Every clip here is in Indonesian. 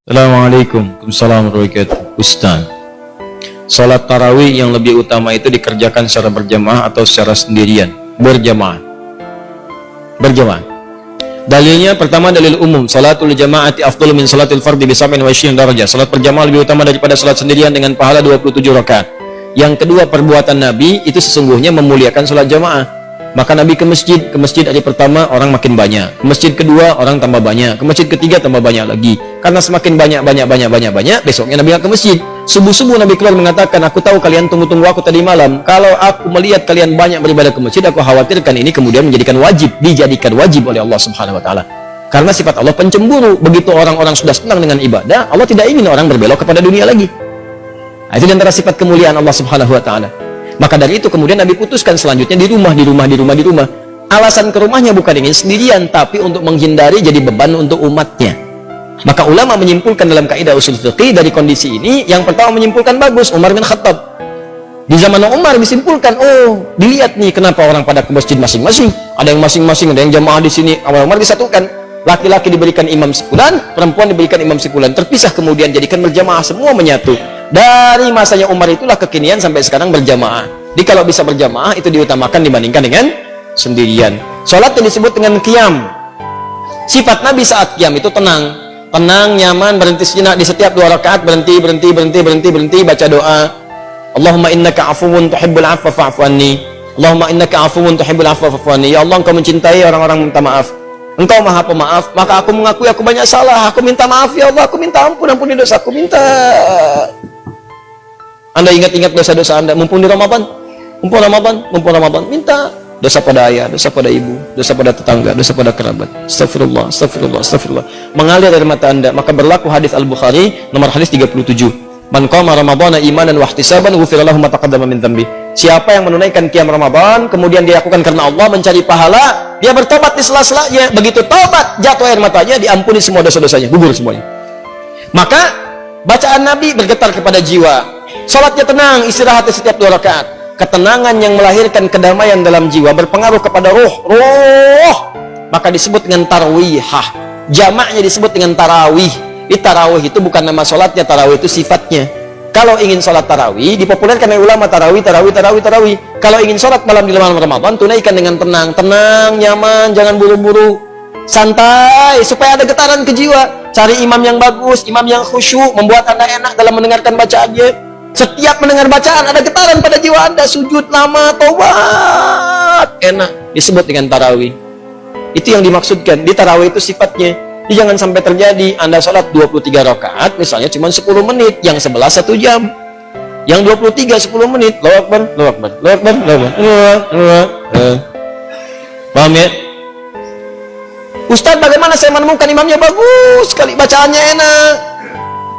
Assalamualaikum warahmatullahi wabarakatuh. Ustaz, salat tarawih yang lebih utama itu dikerjakan secara berjamaah atau secara sendirian? Berjamaah. Berjamaah. Dalilnya pertama dalil umum, salatul jamaati afdalu min salatil fardhi bi 27 darajah. Salat berjamaah lebih utama daripada salat sendirian dengan pahala 27 rakaat. Yang kedua, perbuatan Nabi itu sesungguhnya memuliakan salat jamaah. Maka Nabi ke masjid hari pertama orang makin banyak, ke masjid kedua orang tambah banyak, ke masjid ketiga tambah banyak lagi. Karena semakin banyak, besoknya Nabi ke masjid. Subuh-subuh Nabi keluar mengatakan, aku tahu kalian tunggu-tunggu aku tadi malam. Kalau aku melihat kalian banyak beribadah ke masjid, aku khawatirkan ini kemudian dijadikan wajib oleh Allah Subhanahu wa taala. Karena sifat Allah pencemburu. Begitu orang-orang sudah senang dengan ibadah, Allah tidak ingin orang berbelok kepada dunia lagi. Nah, itu antara sifat kemuliaan Allah Subhanahu wa taala. Maka dari itu kemudian Nabi putuskan selanjutnya di rumah. Alasan ke rumahnya bukan ingin sendirian, tapi untuk menghindari jadi beban untuk umatnya. Maka ulama menyimpulkan dalam kaidah usul fiqih dari kondisi ini, yang pertama menyimpulkan bagus, Umar bin Khattab. Di zaman Umar disimpulkan, oh dilihat nih kenapa orang pada ke masjid masing-masing. Ada yang masing-masing, ada yang jamaah di sini. Umar disatukan. Laki-laki diberikan imam sepulan, perempuan diberikan imam sepulan. Terpisah kemudian jadikan berjamaah, semua menyatu. Dari masanya Umar itulah kekinian sampai sekarang berjamaah. Jadi kalau bisa berjamaah itu diutamakan dibandingkan dengan sendirian. Sholat yang disebut dengan qiyam. Sifat Nabi saat qiyam itu tenang, nyaman, berhenti sejenak di setiap 2 rakaat, berhenti, baca doa. Allahumma innaka afuwun tuhibbul afwa fa'fu anni. Allahumma innaka afuwun tuhibbul afwa fa'fu anni. Ya Allah, Engkau mencintai orang-orang minta maaf. Engkau Maha Pemaaf, maka aku mengakui aku banyak salah. Aku minta maaf ya Allah, aku minta ampuni dosa, aku minta. Anda ingat-ingat dosa-dosa Anda, mumpung Ramadan, minta dosa pada ayah, dosa pada ibu, dosa pada tetangga, dosa pada kerabat. Astagfirullah. Mengalir dari mata Anda, maka berlaku hadis Al-Bukhari nomor hadis 37. Man qama ramadhana imanan wa ihtisaban ghufira lahu ma taqaddama min dhanbi. Siapa yang menunaikan qiyam Ramadan kemudian dia lakukan karena Allah, mencari pahala, dia bertobat di sela-selanya. Begitu tobat, jatuh air matanya, diampuni semua dosa-dosanya, gugur semuanya. Maka bacaan Nabi bergetar kepada jiwa. Salatnya tenang, istirahat di setiap 2 rakaat. Ketenangan yang melahirkan kedamaian dalam jiwa berpengaruh kepada ruh. Maka disebut dengan tarwihah. Jamaknya disebut dengan tarawih. Tarawih itu bukan nama sholatnya, tarawih itu sifatnya. Kalau ingin sholat tarawih, dipopulerkan oleh ulama tarawih. Kalau ingin sholat malam di malam Ramadan, tunaikan dengan tenang, nyaman, jangan buru-buru, santai, supaya ada getaran ke jiwa. Cari imam yang bagus, imam yang khusyuk, membuat Anda enak dalam mendengarkan bacaannya. Setiap mendengar bacaan ada getaran pada jiwa Anda, sujud lama, tobat, enak, disebut dengan tarawih. Itu yang dimaksudkan. Di tarawih itu sifatnya. Jadi jangan sampai terjadi Anda sholat 23 rakaat misalnya cuma 10 menit, yang 11 1 jam, yang 23 10 menit. Allahu Akbar. Paham ya? Ustaz, bagaimana saya menemukan imamnya bagus sekali, bacaannya enak,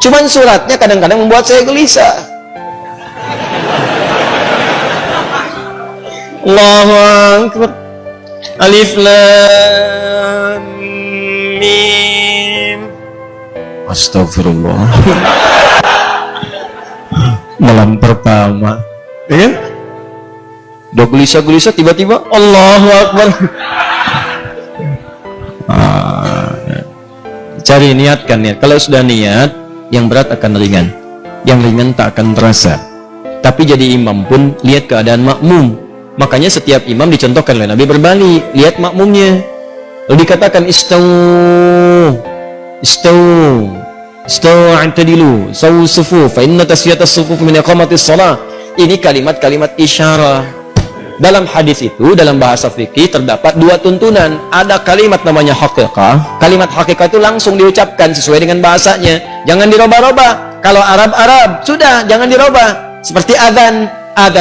cuman suratnya kadang-kadang membuat saya gelisah. Allahu Akbar. Alif Lam Mim. Astagfirullah. Malam pertama, ya kan? Udah gelisah tiba-tiba Allahu Akbar. Cari niatkan niat. Kalau sudah niat, yang berat akan ringan, yang ringan tak akan terasa. Tapi jadi imam pun lihat keadaan makmum. Makanya setiap imam dicontohkan oleh Nabi berbalik, lihat makmumnya. Lalu dikatakan istawu a'tadilu sawu sufuf fa inna tasfiyatas sufuf min iqamatis shalah. Ini kalimat-kalimat isyarah. Dalam hadis itu, dalam bahasa fikih terdapat 2 tuntunan. Ada kalimat namanya haqiqah. Kalimat haqiqah itu langsung diucapkan sesuai dengan bahasanya, jangan dirubah-rubah. Kalau Arab sudah jangan dirubah. Seperti adzan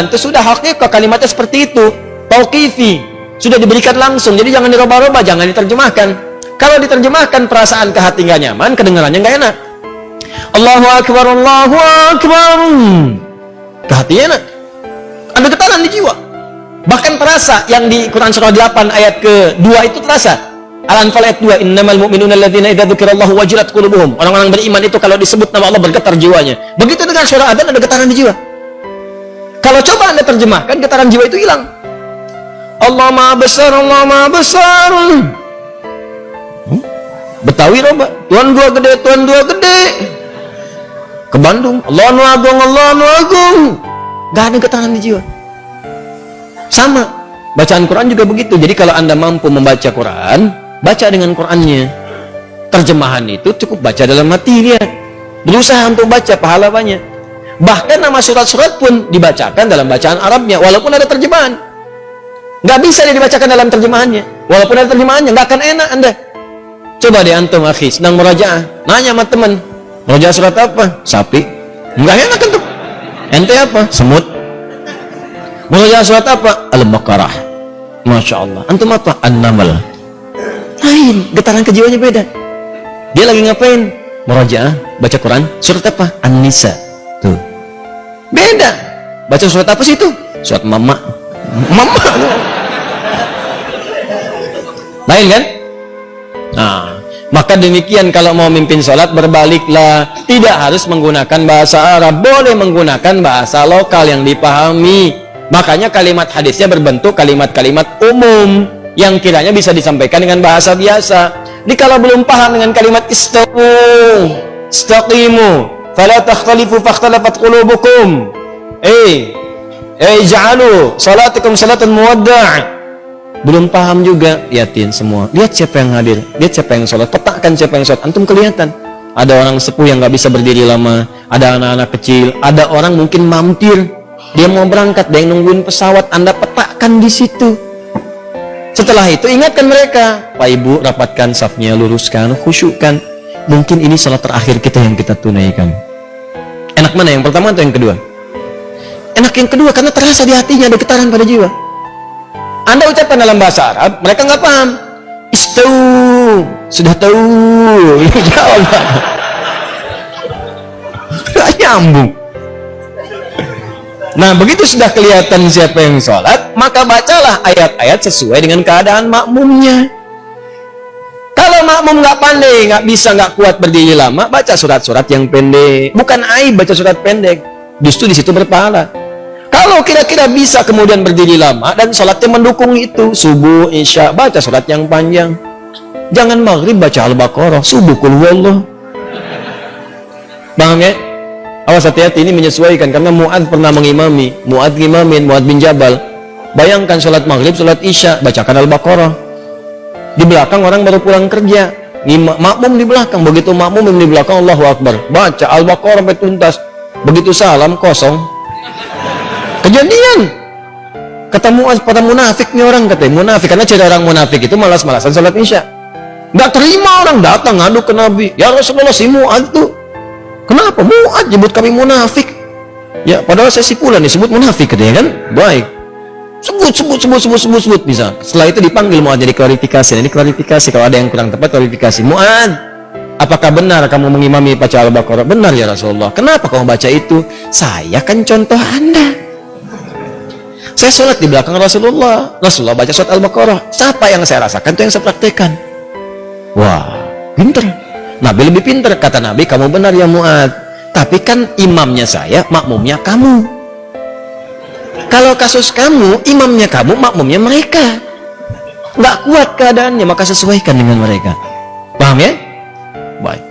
itu sudah haqiqah, kalimatnya seperti itu. Tauqifi sudah diberikan langsung, jadi jangan dirubah-rubah, jangan diterjemahkan. Kalau diterjemahkan perasaan ke hati nggak nyaman, kedengarannya nggak enak. Allahu Akbar, ke hati enak, ada getaran di jiwa. Bahkan terasa yang di Quran surah 8 ayat ke-2 itu terasa. Al-Anfal ayat 2, innamal mu'minuna alladzina idza dzukirallahu wajilat qulubuhum. Orang-orang beriman itu kalau disebut nama Allah bergetar jiwanya. Begitu dengan suara adzan ada getaran di jiwa. Kalau coba Anda terjemahkan, getaran jiwa itu hilang. Allah Maha Besar, Allah Maha Besar. Betawi roba, Tuhan gua gede, Tuhan gua gede. Ke Bandung, Allah nu agung, Allah nu agung. Gak ada getaran di jiwa. Sama, bacaan Quran juga begitu. Jadi kalau Anda mampu membaca Quran, baca dengan Qurannya. Terjemahan itu cukup baca dalam hati, lihat. Berusaha untuk baca, pahala banyak. Bahkan nama surat-surat pun dibacakan dalam bacaan Arabnya, walaupun ada terjemahan. Nggak bisa dia dibacakan dalam terjemahannya. Walaupun ada terjemahannya, nggak akan enak Anda. Coba deh antum, akhi, sedang murajaah, nanya sama teman, murajaah surat apa? Sapi. Nggak enak kan tuh. Ente apa? Semut. Murajaah surat apa? Al-Baqarah. Masya Allah. Antum apa? An-Naml. Lain, getaran kejiwaannya beda. Dia lagi ngapain? Murajaah, baca Quran, surat apa? An-Nisa. Tuh. Beda. Baca surat apa sih itu? Surat Mama. Mama. Lain kan? Nah, maka demikian kalau mau mimpin sholat berbaliklah, tidak harus menggunakan bahasa Arab, boleh menggunakan bahasa lokal yang dipahami. Makanya kalimat hadisnya berbentuk kalimat-kalimat umum yang kiranya bisa disampaikan dengan bahasa biasa. Jadi kalau belum paham dengan kalimat istawu, istaqimu, fala takhtalifu fakhtalafat qulubukum, ja'alu salatikum salatan muwadda'. Belum paham juga, lihatin semua, lihat siapa yang hadir, lihat siapa yang sholat, petakan siapa yang sholat, antum kelihatan. Ada orang sepuh yang nggak bisa berdiri lama, ada anak-anak kecil, ada orang mungkin mampir, dia mau berangkat, dia yang nungguin pesawat, Anda petakan di situ. Setelah itu ingatkan mereka, Pak Ibu rapatkan safnya, luruskan, khusyukkan. Mungkin ini sholat terakhir kita yang kita tunaikan. Enak mana, yang pertama atau yang kedua? Enak yang kedua, karena terasa di hatinya ada getaran pada jiwa. Anda ucapkan dalam bahasa Arab, mereka nggak paham. Istau, sudah tahu. Ya Allah, nggak nyambung. Nah, begitu sudah kelihatan siapa yang sholat, maka bacalah ayat-ayat sesuai dengan keadaan makmumnya. Kalau makmum nggak pandai, nggak bisa, nggak kuat berdiri lama, baca surat-surat yang pendek. Bukan aib baca surat pendek, justru di situ berpahala. Kalau kira-kira bisa kemudian berdiri lama dan sholatnya mendukung itu, subuh, isya, baca sholat yang panjang. Jangan maghrib baca Al-Baqarah, subuh qul huwallah. Paham ya? Awas hati-hati, ini menyesuaikan, karena Mu'adz pernah mengimami, Mu'adz bin Jabal. Bayangkan sholat maghrib, sholat isya, bacakan Al-Baqarah. Di belakang orang baru pulang kerja, makmum di belakang. Begitu makmum di belakang, Allahu Akbar, baca Al-Baqarah sampai tuntas. Begitu salam, kosong. Kejadian. Ketemu para munafik nih orang, katanya munafik, karena ciri orang munafik itu malas-malasan sholat isya. Nggak terima, orang datang ngadu ke Nabi, ya Rasulullah, si Mu'adz tuh kenapa Mu'adz nyebut kami munafik? Ya padahal saya si Fulan disebut munafik, katanya kan. Baik, sebut bisa. Setelah itu dipanggil Mu'adz, jadi klarifikasi. Ini klarifikasi, kalau ada yang kurang tepat klarifikasi. Mu'adz, apakah benar kamu mengimami baca Al-Baqarah? Benar ya Rasulullah. Kenapa kamu baca itu? Saya kan contoh Anda. Saya sholat di belakang Rasulullah baca surat Al-Baqarah. Siapa yang saya rasakan, itu yang saya praktekkan. Wah, pinter. Nabi lebih pinter. Kata Nabi, kamu benar ya Mu'adz, tapi kan imamnya saya, makmumnya kamu. Kalau kasus kamu, imamnya kamu, makmumnya mereka. Nggak kuat keadaannya, maka sesuaikan dengan mereka. Paham ya? Baik.